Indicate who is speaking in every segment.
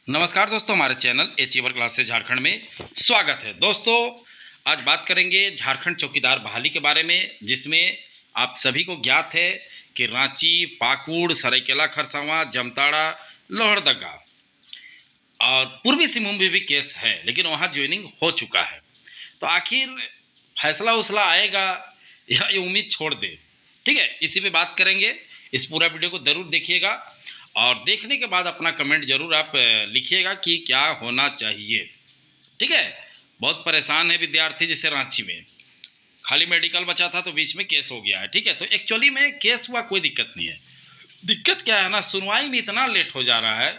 Speaker 1: नमस्कार दोस्तों, हमारे चैनल अचीवर क्लासेस झारखंड में स्वागत है। दोस्तों, आज बात करेंगे झारखंड चौकीदार बहाली के बारे में, जिसमें आप सभी को ज्ञात है कि रांची, पाकुड़, सरायकेला खरसावां, जामताड़ा, लोहरदगा और पूर्वी सिंहभूम में भी केस है, लेकिन वहाँ ज्वाइनिंग हो चुका है। तो आखिर फैसला उसला आएगा या ये उम्मीद छोड़ दे? ठीक है, इसी पे बात करेंगे। इस पूरा वीडियो को ज़रूर देखिएगा और देखने के बाद अपना कमेंट जरूर आप लिखिएगा कि क्या होना चाहिए। ठीक है, बहुत परेशान है विद्यार्थी, जैसे रांची में खाली मेडिकल बचा था तो बीच में केस हो गया है। ठीक है, तो एक्चुअली में केस हुआ, कोई दिक्कत नहीं है। दिक्कत क्या है ना, सुनवाई में इतना लेट हो जा रहा है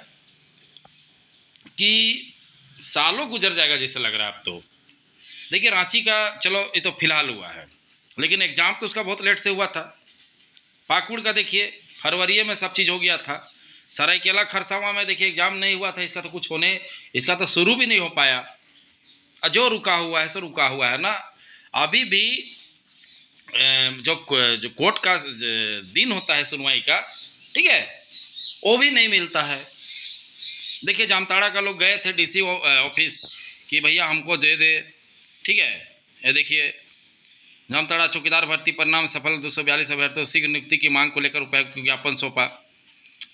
Speaker 1: कि सालों गुजर जाएगा जैसे लग रहा है अब तो। देखिए, रांची का चलो ये तो फिलहाल हुआ है, लेकिन एग्जाम तो उसका बहुत लेट से हुआ था। पाकुड़ का देखिए फरवरी में सब चीज़ हो गया था। सरायकेला खरसावां में देखिए एग्जाम नहीं हुआ था, इसका तो कुछ होने, इसका तो शुरू भी नहीं हो पाया। जो रुका हुआ है सो रुका हुआ है ना। अभी भी जो जो कोर्ट का दिन होता है सुनवाई का, ठीक है, वो भी नहीं मिलता है। देखिए, जामताड़ा का लोग गए थे डीसी ऑफिस कि भैया हमको दे दे। ठीक है, ये देखिए, जामताड़ा चौकीदार भर्ती परिणाम सफल 242 अभ्यर्थियों शीघ्र नियुक्ति की मांग को लेकर उपायुक्त को ज्ञापन सौंपा।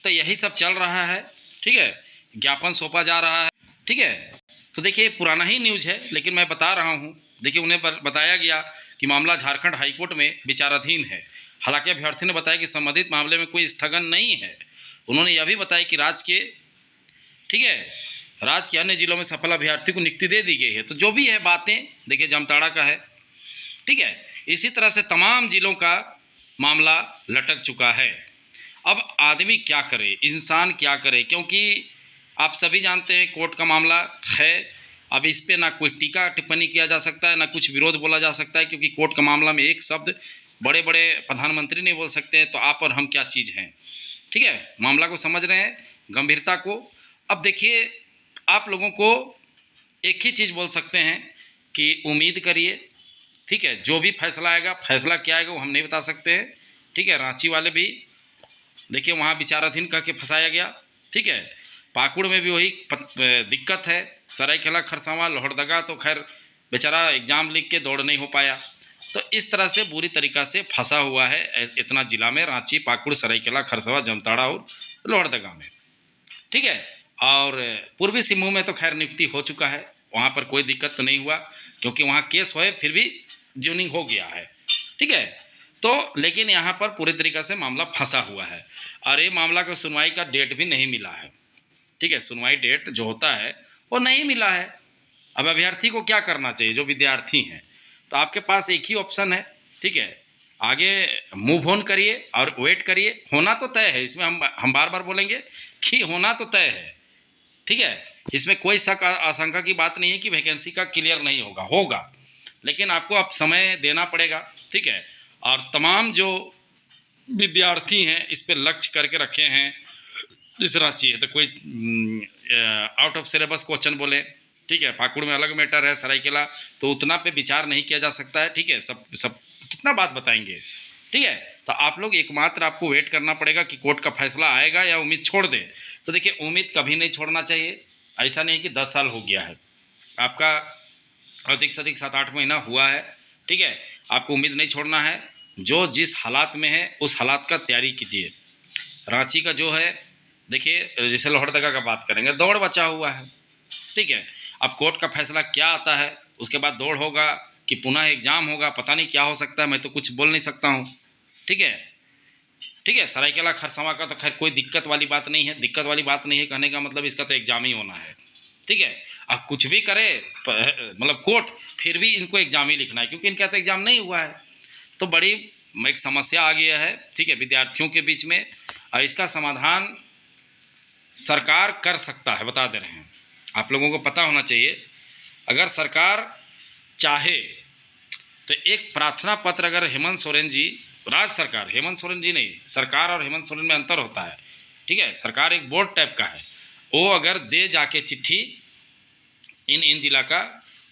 Speaker 1: तो यही सब चल रहा है। ठीक है, ज्ञापन सौंपा जा रहा है। ठीक है, तो देखिए पुराना ही न्यूज है, लेकिन मैं बता रहा हूँ। देखिए, उन्हें बताया गया कि मामला झारखंड हाईकोर्ट में विचाराधीन है। हालांकि अभ्यर्थी ने बताया कि संबंधित मामले में कोई स्थगन नहीं है। उन्होंने यह भी बताया कि ठीक है, राज्य के अन्य जिलों में सफल अभ्यर्थी को नियुक्ति दे दी गई है। तो जो भी है बातें, देखिए जामताड़ा का है। ठीक है, इसी तरह से तमाम जिलों का मामला लटक चुका है। अब आदमी क्या करे, इंसान क्या करे, क्योंकि आप सभी जानते हैं कोर्ट का मामला है। अब इस पे ना कोई टीका टिप्पणी किया जा सकता है, ना कुछ विरोध बोला जा सकता है, क्योंकि कोर्ट का मामला में एक शब्द बड़े बड़े प्रधानमंत्री नहीं बोल सकते हैं। तो आप और हम क्या चीज़ हैं? ठीक है, मामला को समझ रहे हैं, गंभीरता को। अब देखिए, आप लोगों को एक ही चीज़ बोल सकते हैं कि उम्मीद करिए। ठीक है, जो भी फैसला आएगा, फैसला क्या आएगा वो हम नहीं बता सकते हैं। ठीक है, रांची वाले भी देखिए वहाँ विचाराधीन कह के फंसाया गया। ठीक है, पाकुड़ में भी वही दिक्कत है। सरायकेला खरसावां लोहरदगा तो खैर बेचारा एग्ज़ाम लिख के दौड़ नहीं हो पाया। तो इस तरह से बुरी तरीक़ा से फंसा हुआ है इतना ज़िला में, रांची, पाकुड़, सरायकेला खरसावां, जामताड़ा और लोहरदगा में। ठीक है, और पूर्वी सिंहभूम में तो खैर नियुक्ति हो चुका है, वहाँ पर कोई दिक्कत तो नहीं हुआ, क्योंकि वहाँ केस हुए फिर भी ज्वाइनिंग हो गया है। ठीक है, तो लेकिन यहाँ पर पूरी तरीक़े से मामला फंसा हुआ है और ये मामला का सुनवाई का डेट भी नहीं मिला है। ठीक है, सुनवाई डेट जो होता है वो नहीं मिला है। अब अभ्यर्थी को क्या करना चाहिए, जो विद्यार्थी हैं? तो आपके पास एक ही ऑप्शन है। ठीक है, आगे मूव ऑन करिए और वेट करिए। होना तो तय है, इसमें हम बार बार बोलेंगे कि होना तो तय है। ठीक है, इसमें कोई शक आशंका की बात नहीं है कि वैकेंसी का क्लियर नहीं होगा, होगा, लेकिन आपको अब समय देना पड़ेगा। ठीक है, और तमाम जो विद्यार्थी हैं इस पर लक्ष्य करके रखे हैं। जिस रांची है तो कोई आउट ऑफ सिलेबस क्वेश्चन बोले। ठीक है, पाकुड़ में अलग मैटर है, सरायकेला तो उतना पे विचार नहीं किया जा सकता है। ठीक है, सब सब कितना बात बताएंगे। ठीक है, तो आप लोग एकमात्र आपको वेट करना पड़ेगा कि कोर्ट का फैसला आएगा या उम्मीद छोड़ दे। तो देखिए, उम्मीद कभी नहीं छोड़ना चाहिए। ऐसा नहीं कि 10 साल हो गया है आपका, अधिक से अधिक 7-8 महीना हुआ है। ठीक है, आपको उम्मीद नहीं छोड़ना है। जो जिस हालात में है उस हालात का तैयारी कीजिए। रांची का जो है, देखिए जैसे लोहरदगा का बात करेंगे, दौड़ बचा हुआ है। ठीक है, अब कोर्ट का फैसला क्या आता है, उसके बाद दौड़ होगा कि पुनः एग्जाम होगा, पता नहीं क्या हो सकता है, मैं तो कुछ बोल नहीं सकता हूँ। ठीक है, ठीक है, सरायकेला खरसावां का तो खैर कोई दिक्कत वाली बात नहीं है। दिक्कत वाली बात नहीं है कहने का मतलब इसका तो एग्जाम ही होना है। ठीक है, अब कुछ भी करे मतलब कोर्ट, फिर भी इनको एग्जाम ही लिखना है, क्योंकि इनका तो एग्जाम नहीं हुआ है। तो बड़ी एक समस्या आ गया है। ठीक है, विद्यार्थियों के बीच में, और इसका समाधान सरकार कर सकता है, बता दे रहे हैं। आप लोगों को पता होना चाहिए, अगर सरकार चाहे तो एक प्रार्थना पत्र अगर हेमंत सोरेन जी, राज्य सरकार, हेमंत सोरेन जी नहीं, सरकार और हेमंत सोरेन में अंतर होता है। ठीक है, सरकार एक बोर्ड टाइप का है, वो अगर दे जाके चिट्ठी इन जिला का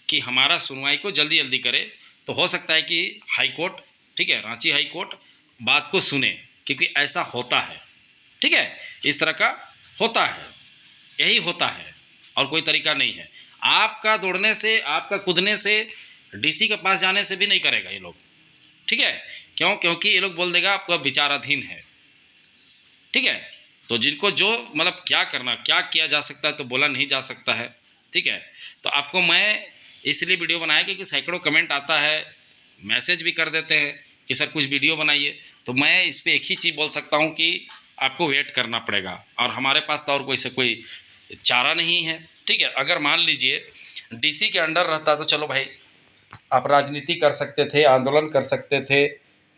Speaker 1: कि हमारा सुनवाई को जल्दी जल्दी करे, तो हो सकता है कि हाई कोर्ट, ठीक है, रांची हाई कोर्ट बात को सुने, क्योंकि ऐसा होता है। ठीक है, इस तरह का होता है। यही होता है और कोई तरीका नहीं है। आपका दौड़ने से, आपका कूदने से, डीसी के पास जाने से भी नहीं करेगा ये लोग, ठीक है। क्यों? क्योंकि ये लोग बोल देगा आपका विचाराधीन है, ठीक है। तो जिनको जो मतलब क्या करना, क्या किया जा सकता है तो बोला नहीं जा सकता है, ठीक है। तो आपको मैं इसलिए वीडियो बनाया क्योंकि सैकड़ों कमेंट आता है, मैसेज भी कर देते हैं कि सर कुछ वीडियो बनाइए। तो मैं इस पर एक ही चीज़ बोल सकता हूँ कि आपको वेट करना पड़ेगा, और हमारे पास तो और कोई चारा नहीं है, ठीक है। अगर मान लीजिए डीसी के अंडर रहता तो चलो भाई, आप राजनीति कर सकते थे, आंदोलन कर सकते थे,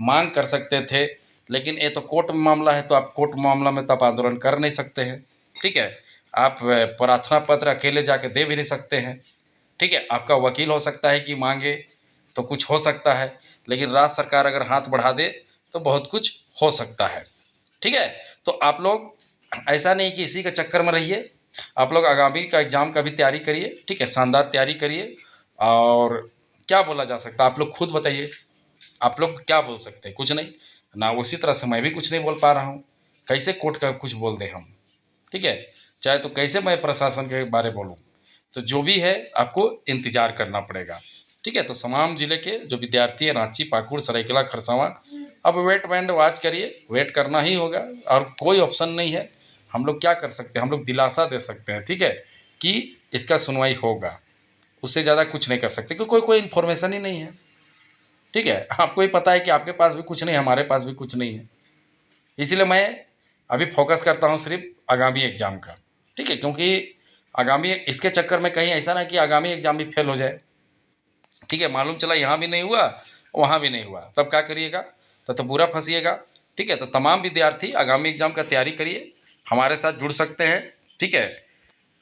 Speaker 1: मांग कर सकते थे, लेकिन ये तो कोर्ट में मामला है, तो आप कोर्ट मामला में तो आप आंदोलन कर नहीं सकते हैं, ठीक है। आप प्रार्थना पत्र अकेले जाके दे भी नहीं सकते हैं, ठीक है। आपका वकील हो सकता है कि मांगे तो कुछ हो सकता है, लेकिन राज्य सरकार अगर हाथ बढ़ा दे तो बहुत कुछ हो सकता है, ठीक है। तो आप लोग ऐसा नहीं कि इसी के चक्कर में रहिए, आप लोग आगामी का एग्ज़ाम का भी तैयारी करिए, ठीक है, शानदार तैयारी करिए। और क्या बोला जा सकता है, आप लोग खुद बताइए, आप लोग क्या बोल सकते हैं? कुछ नहीं ना। उसी तरह से मैं भी कुछ नहीं बोल पा रहा हूँ, कैसे कोर्ट का कुछ बोल दें हम, ठीक है। चाहे तो कैसे मैं प्रशासन के बारे में बोलूँ, तो जो भी है आपको इंतज़ार करना पड़ेगा, ठीक है। तो तमाम जिले के जो विद्यार्थी हैं, रांची, पाकुड़, सरायकेला, खरसावां, अब वेट एंड वॉच करिए, वेट करना ही होगा और कोई ऑप्शन नहीं है। हम लोग क्या कर सकते हैं? हम लोग दिलासा दे सकते हैं, ठीक है, कि इसका सुनवाई होगा, उससे ज़्यादा कुछ नहीं कर सकते क्योंकि कोई इन्फॉर्मेशन ही नहीं है, ठीक है। आपको ही पता है कि आपके पास भी कुछ नहीं, हमारे पास भी कुछ नहीं है। इसीलिए मैं अभी फोकस करता हूँ सिर्फ आगामी एग्ज़ाम का, ठीक है। क्योंकि आगामी इसके चक्कर में कहीं ऐसा ना कि आगामी एग्ज़ाम भी फेल हो जाए, ठीक है। मालूम चला यहाँ भी नहीं हुआ, वहाँ भी नहीं हुआ, तब क्या करिएगा? तो बुरा फंसिएगा, ठीक है। तो तमाम विद्यार्थी आगामी एग्ज़ाम का तैयारी करिए, हमारे साथ जुड़ सकते हैं, ठीक है।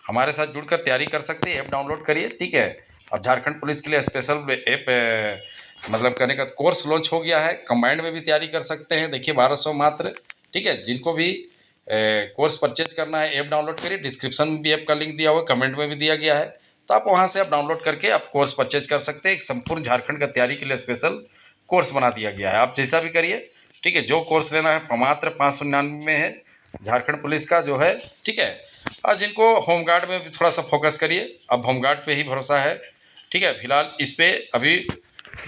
Speaker 1: हमारे साथ जुड़कर तैयारी कर सकते हैं, ऐप डाउनलोड करिए, ठीक है। और झारखंड पुलिस के लिए स्पेशल ऐप मतलब करने का कोर्स लॉन्च हो गया है, कंबाइंड में भी तैयारी कर सकते हैं, देखिए 1200 मात्र, ठीक है। जिनको भी कोर्स परचेज करना है, ऐप डाउनलोड करिए, डिस्क्रिप्शन में भी ऐप का लिंक दिया हुआ है, कमेंट में भी दिया गया है, तो आप वहाँ से आप डाउनलोड करके आप कोर्स परचेज कर सकते हैं। एक संपूर्ण झारखंड का तैयारी के लिए स्पेशल कोर्स बना दिया गया है, आप जैसा भी करिए, ठीक है। जो कोर्स लेना है मात्र 599 में है, झारखंड पुलिस का जो है, ठीक है। और जिनको होमगार्ड में भी थोड़ा सा फोकस करिए, अब होमगार्ड पे ही भरोसा है, ठीक है। फिलहाल इस पे अभी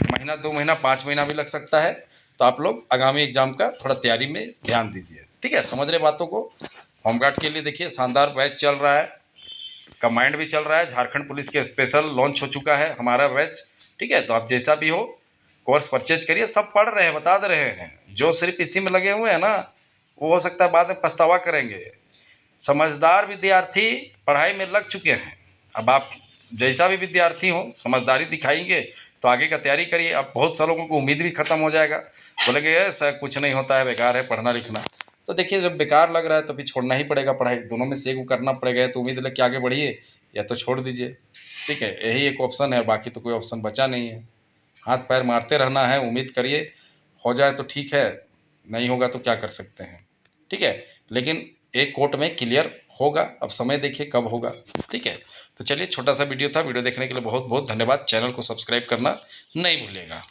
Speaker 1: महीना, 2 महीना, 5 महीना भी लग सकता है, तो आप लोग आगामी एग्जाम का थोड़ा तैयारी में ध्यान दीजिए, ठीक है। समझ रहे बातों को? होमगार्ड के लिए देखिए शानदार बैच चल रहा है, कमांड भी चल रहा है, झारखंड पुलिस के स्पेशल लॉन्च हो चुका है हमारा बैच, ठीक है। तो आप जैसा भी हो कोर्स परचेज करिए, सब पढ़ रहे हैं, बता दे रहे हैं, जो सिर्फ इसी में लगे हुए हैं ना, वो हो सकता है बाद में पछतावा करेंगे। समझदार विद्यार्थी पढ़ाई में लग चुके हैं, अब आप जैसा भी विद्यार्थी हो समझदारी दिखाएंगे तो आगे का तैयारी करिए। अब बहुत सारे लोगों को उम्मीद भी ख़त्म हो जाएगा, बोलेंगे सर कुछ नहीं होता है, बेकार है पढ़ना लिखना। तो देखिए जब बेकार लग रहा है तो फिर छोड़ना ही पड़ेगा पढ़ाई, दोनों में से एक को करना पड़ेगा, तो उम्मीद लेके आगे बढ़िए या तो छोड़ दीजिए, ठीक है। यही एक ऑप्शन है, बाकी तो कोई ऑप्शन बचा नहीं है। हाथ पैर मारते रहना है, उम्मीद करिए हो जाए तो ठीक है, नहीं होगा तो क्या कर सकते हैं, ठीक है। लेकिन एक कोर्ट में क्लियर होगा, अब समय देखिए कब होगा, ठीक है। तो चलिए छोटा सा वीडियो था, वीडियो देखने के लिए बहुत बहुत धन्यवाद। चैनल को सब्सक्राइब करना नहीं भूलिएगा।